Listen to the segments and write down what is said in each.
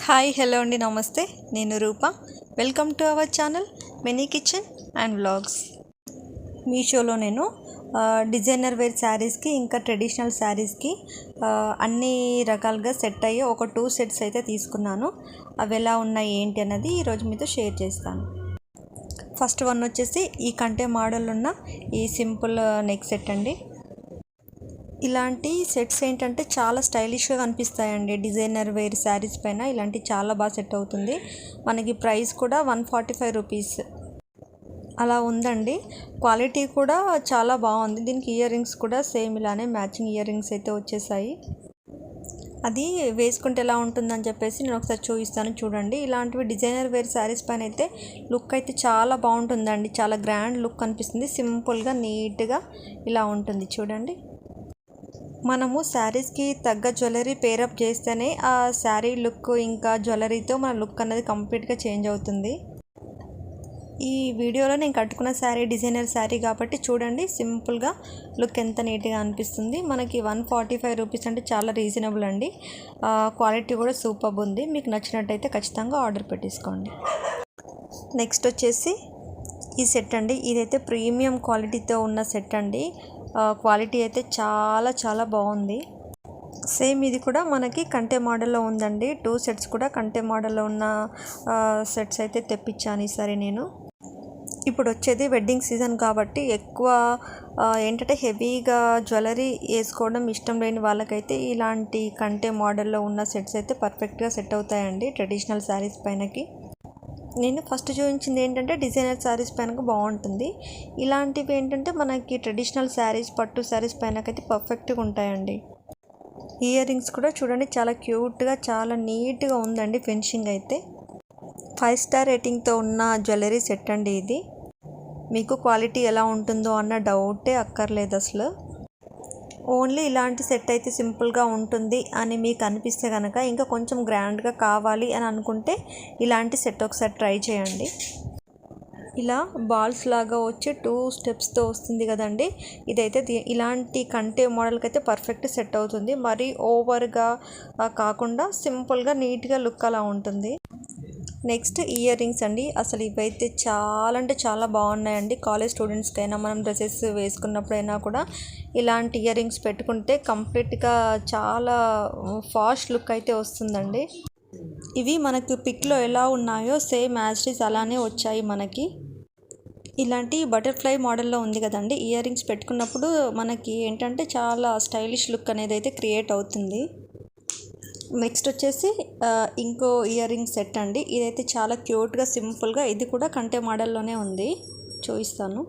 Hi hello అండి నమస్తే. నేను Roopa. Welcome to our channel mini kitchen and vlogs. మీషోలో నేను డిజైనర్ వేర్ శారీస్కి ఇంకా ట్రెడిషనల్ శారీస్కి అన్ని రకాలుగా సెట్ అయ్యే ఒక 2 సెట్స్ అయితే తీసుకున్నాను. అవి ఎలా ఉన్నాయి ఏంటి అన్నది ఈరోజు మీతో షేర్ చేస్తాను. ఫస్ట్ వన్ వచ్చేసి ఈ కంటే మోడల్ ఉన్న ఈ సింపుల్ నెక్ సెట్ అండి. ఇలాంటి సెట్స్ ఏంటంటే చాలా స్టైలిష్గా కనిపిస్తాయండి. డిజైనర్ వేర్ శారీస్ పైన ఇలాంటి చాలా బాగా సెట్ అవుతుంది. మనకి ప్రైస్ కూడా 145 రూపీస్ అలా ఉందండి. క్వాలిటీ కూడా చాలా బాగుంది. దీనికి ఇయర్ రింగ్స్ కూడా సేమ్ ఇలానే మ్యాచింగ్ ఇయర్ రింగ్స్ అయితే వచ్చేసాయి. అది వేసుకుంటే ఎలా ఉంటుందని చెప్పేసి నేను ఒకసారి చూపిస్తాను చూడండి. ఇలాంటివి డిజైనర్ వేర్ శారీస్ పైన అయితే లుక్ అయితే చాలా బాగుంటుందండి. చాలా గ్రాండ్ లుక్ కనిపిస్తుంది. సింపుల్గా నీట్గా ఇలా ఉంటుంది చూడండి. మనము శారీస్కి తగ్గ జ్యువెలరీ పేరప్ చేస్తేనే ఆ శారీ లుక్ ఇంకా జ్యువెలరీతో మన లుక్ అనేది కంప్లీట్గా చేంజ్ అవుతుంది. ఈ వీడియోలో నేను కట్టుకున్న శారీ డిజైనర్ శారీ కాబట్టి చూడండి సింపుల్గా లుక్ ఎంత నీట్గా అనిపిస్తుంది. మనకి 145 రూపీస్ అంటే చాలా రీజనబుల్ అండి. క్వాలిటీ కూడా సూపర్ ఉంది. మీకు నచ్చినట్టయితే ఖచ్చితంగా ఆర్డర్ పెట్టేసుకోండి. నెక్స్ట్ వచ్చేసి ఈ సెట్ అండి. ఇదైతే ప్రీమియం క్వాలిటీతో ఉన్న సెట్ అండి. క్వాలిటీ అయితే చాలా చాలా బాగుంది. సేమ్ ఇది కూడా మనకి కంటే మోడల్లో ఉందండి. 2 సెట్స్ కూడా కంటే మోడల్లో ఉన్న సెట్స్ అయితే తెప్పించాను ఈసారి నేను. ఇప్పుడు వచ్చేది వెడ్డింగ్ సీజన్ కాబట్టి ఎక్కువ ఏంటంటే హెవీగా జ్యువెలరీ వేసుకోవడం ఇష్టం లేని వాళ్ళకైతే ఇలాంటి కంటే మోడల్లో ఉన్న సెట్స్ అయితే పర్ఫెక్ట్గా సెట్ అవుతాయండి ట్రెడిషనల్ శారీస్ పైనకి. నేను ఫస్ట్ చూపించింది ఏంటంటే డిజైనర్ శారీస్ పైనకు బాగుంటుంది. ఇలాంటివి ఏంటంటే మనకి ట్రెడిషనల్ శారీస్ పట్టు శారీస్ పైనకైతే పర్ఫెక్ట్గా ఉంటాయండి. ఇయర్ రింగ్స్ కూడా చూడండి చాలా క్యూట్గా చాలా నీట్గా ఉందండి. ఫినిషింగ్ అయితే 5 స్టార్ రేటింగ్తో ఉన్న జ్యువెలరీ సెట్ అండి ఇది. మీకు క్వాలిటీ ఎలా ఉంటుందో అన్న డౌటే అక్కర్లేదు అసలు. ఓన్లీ ఇలాంటి సెట్ అయితే సింపుల్గా ఉంటుంది అని మీకు అనిపిస్తే కనుక ఇంకా కొంచెం గ్రాండ్గా కావాలి అని అనుకుంటే ఇలాంటి సెట్ ఒకసారి ట్రై చేయండి. ఇలా బాల్స్ లాగా వచ్చి 2 స్టెప్స్తో వస్తుంది కదండి. ఇదైతే ఇలాంటి కంటే మోడల్కి అయితే పర్ఫెక్ట్ సెట్ అవుతుంది. మరీ ఓవర్గా కాకుండా సింపుల్గా నీట్గా లుక్ అలా ఉంటుంది. నెక్స్ట్ ఇయర్ రింగ్స్ అండి. అసలు ఇవైతే చాలా అంటే చాలా బాగున్నాయండి. కాలేజ్ స్టూడెంట్స్కైనా మనం డ్రెస్సెస్ వేసుకున్నప్పుడైనా కూడా ఇలాంటి ఇయర్ రింగ్స్ పెట్టుకుంటే కంప్లీట్గా చాలా ఫాస్ట్ లుక్ అయితే వస్తుందండి. ఇవి మనకు పిక్లో ఎలా ఉన్నాయో సేమ్ యాజ్ ఇట్ ఈజ్ అలానే వచ్చాయి మనకి. ఇలాంటి బటర్ఫ్లై మోడల్లో ఉంది కదండి. ఇయర్ రింగ్స్ పెట్టుకున్నప్పుడు మనకి ఏంటంటే చాలా స్టైలిష్ లుక్ అనేది అయితే క్రియేట్ అవుతుంది. నెక్స్ట్ వచ్చేసి ఇంకో ఇయర్ రింగ్ సెట్ అండి. ఇదైతే చాలా క్యూట్గా సింపుల్గా ఇది కూడా కంటే మోడల్లోనే ఉంది. చూపిస్తాను.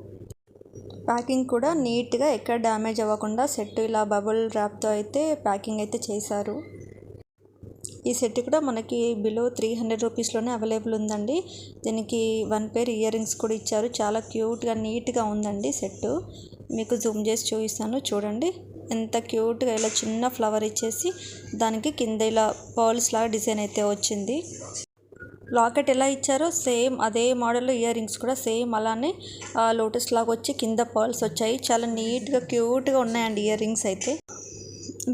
ప్యాకింగ్ కూడా నీట్గా ఎక్కడ డ్యామేజ్ అవ్వకుండా సెట్ ఇలా బబుల్ ర్యాప్తో అయితే ప్యాకింగ్ అయితే చేశారు. ఈ సెట్ కూడా మనకి బిలో 300 రూపీస్లోనే అవైలబుల్ ఉందండి. దీనికి 1 పేర్ ఇయర్ రింగ్స్ కూడా ఇచ్చారు. చాలా క్యూట్గా నీట్గా ఉందండి సెట్. మీకు జూమ్ చేసి చూపిస్తాను చూడండి. ఎంత క్యూట్గా ఇలా చిన్న ఫ్లవర్ ఇచ్చేసి దానికి కింద ఇలా పర్ల్స్ లాగా డిజైన్ అయితే వచ్చింది. లాకెట్ ఎలా ఇచ్చారో సేమ్ అదే మోడల్లో ఇయర్ రింగ్స్ కూడా సేమ్ అలానే లోటస్ లాగా వచ్చి కింద పర్ల్స్ వచ్చాయి. చాలా నీట్గా క్యూట్గా ఉన్నాయండి ఇయర్ రింగ్స్ అయితే.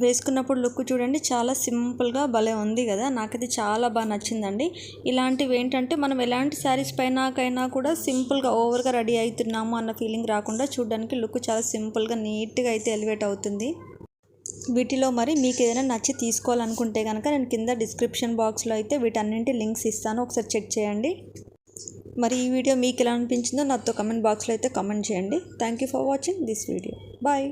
వేసుకున్నప్పుడు లుక్ చూడండి చాలా సింపుల్గా భలే ఉంది కదా. నాకైతే చాలా బాగా నచ్చిందండి. ఇలాంటివి ఏంటంటే మనం ఎలాంటి శారీస్ పైనకైనా కూడా సింపుల్గా ఓవర్గా రెడీ అవుతున్నాము అన్న ఫీలింగ్ రాకుండా చూడడానికి లుక్ చాలా సింపుల్గా నీట్గా అయితే ఎలివేట్ అవుతుంది. వీటిలో మరి మీకు ఏదైనా నచ్చి తీసుకోవాలనుకుంటే కనుక నేను కింద డిస్క్రిప్షన్ బాక్స్లో అయితే వీటన్నింటి లింక్స్ ఇస్తాను. ఒకసారి చెక్ చేయండి. మరి ఈ వీడియో మీకు ఎలా అనిపించిందో నాతో కమెంట్ బాక్స్లో అయితే కమెంట్ చేయండి. Thank you for watching this video. Bye.